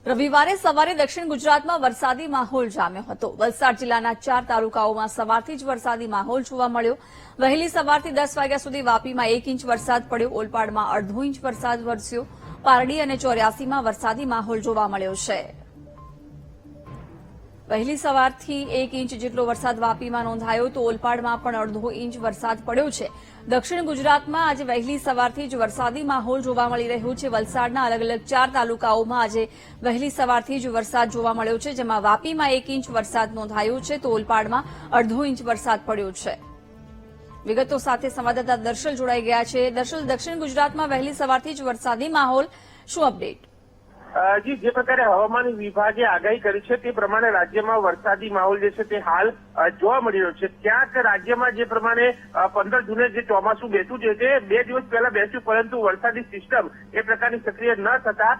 રવિવારે સવારે દક્ષિણ ગુજરાતમાં વરસાદી માહોલ જામ્યો હતો। વલસાડ જિલ્લાના 4 તાલુકાઓમાં સવારથી જ વરસાદી માહોલ જોવા મળ્યો। વહેલી સવારથી 10 વાગ્યા સુધી વાપીમાં 1 ઇંચ વરસાદ પડ્યો, ઓલપાડમાં અડધો ઇંચ વરસાદ વરસ્યો, પારડી અને ચોર્યાસીમાં વરસાદી માહોલ જોવા મળ્યો છે। વહેલી સવારથી 1 ઇંચ જેટલો વરસાદ વાપીમાં નોંધાયો તો ઓલપાડમાં પણ અડધો ઇંચ વરસાદ પડ્યો છે। દક્ષિણ ગુજરાતમાં આજે વહેલી સવારથી જ વરસાદી માહોલ જોવા મળી રહ્યો છે। વલસાડના અલગ અલગ 4 તાલુકાઓમાં આજે વહેલી સવારથી જ વરસાદ જોવા મળ્યો છે, જેમાં વાપીમાં 1 ઇંચ વરસાદ નોંધાયો છે તો ઓલપાડમાં અડધો ઇંચ વરસાદ પડ્યો છે। વિગતો સાથે સંવાદદાતા દર્શલ જોડાઈ ગયા છે। દર્શલ, દક્ષિણ ગુજરાતમાં વહેલી સવારથી જ વરસાદી માહોલ, શું અપડેટ? જી, જે પ્રકારે હવામાન વિભાગે આગાહી કરી છે તે પ્રમાણે રાજ્યમાં વરસાદી માહોલ જે છે તે હાલ જોવા મળી રહ્યો છે। ક્યાંક રાજ્યમાં જે પ્રમાણે 15 જૂને જે ચોમાસું બેઠું છે તે 2 દિવસ પહેલા બેસ્યું, પરંતુ વરસાદી સિસ્ટમ એ પ્રકારની સક્રિય ન થતા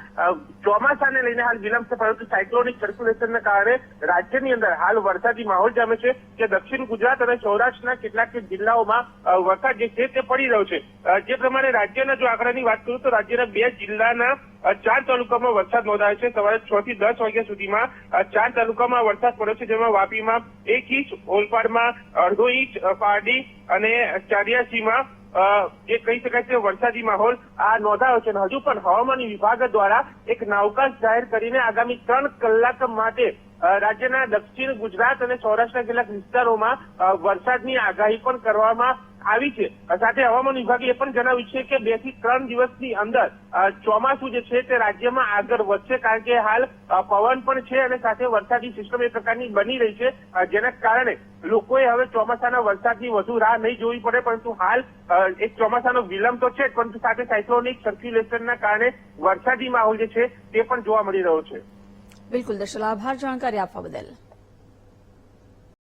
ચોમાસાને લઈને હાલ વિલંબ છે, પરંતુ સાયક્લોનિક સર્ક્યુલેશનના કારણે રાજ્યની અંદર હાલ વરસાદી માહોલ જામે છે કે દક્ષિણ ગુજરાત અને સૌરાષ્ટ્રના કેટલાક જિલ્લાઓમાં વરસાદ જે છે તે પડી રહ્યો છે। જે પ્રમાણે રાજ્યના જો આંકડાની વાત કરું તો રાજ્યના 2 જિલ્લાના 4 તાલુકામાં વરસાદ નોંધાયો છે। સવારે 6 થી 10 વાગ્યા સુધીમાં 4 તાલુકામાં વરસાદ પડ્યો છે, જેમાં વાપીમાં 1 ઇંચ, ઓલપાડમાં અડધો ઇંચ, પારડી અને ચોર્યાસીમાં જે કહી શકાય છે વરસાદી માહોલ નોંધાયો છે। હજુ પણ હવામાન વિભાગ દ્વારા એક નાવકાશ જાહેર કરીને આગામી 3 કલાક માટે રાજ્યના દક્ષિણ ગુજરાત અને સૌરાષ્ટ્રના કેટલાક વિસ્તારોમાં વરસાદની આગાહી પણ કરવામાં આવી છે। સાથે હવામાન વિભાગે એ પણ જણાવ્યું છે કે 2 થી 3 દિવસની અંદર ચોમાસું જે છે તે રાજ્યમાં આગળ વધશે, કારણ કે હાલ પવન પણ છે અને સાથે વરસાદી સિસ્ટમ એ પ્રકારની બની રહી છે, જેના કારણે લોકોએ હવે ચોમાસાના વરસાદની વધુ રાહ નહીં જોવી પડે। પરંતુ હાલ એક ચોમાસાનો વિલંબ તો છે, પરંતુ સાથે સાયક્લોનિક સર્ક્યુલેશનના કારણે વરસાદી માહોલ જે છે તે પણ જોવા મળી રહ્યો છે। બિલકુલ દર્શલ, આભાર જાણકારી આપવા બદલ।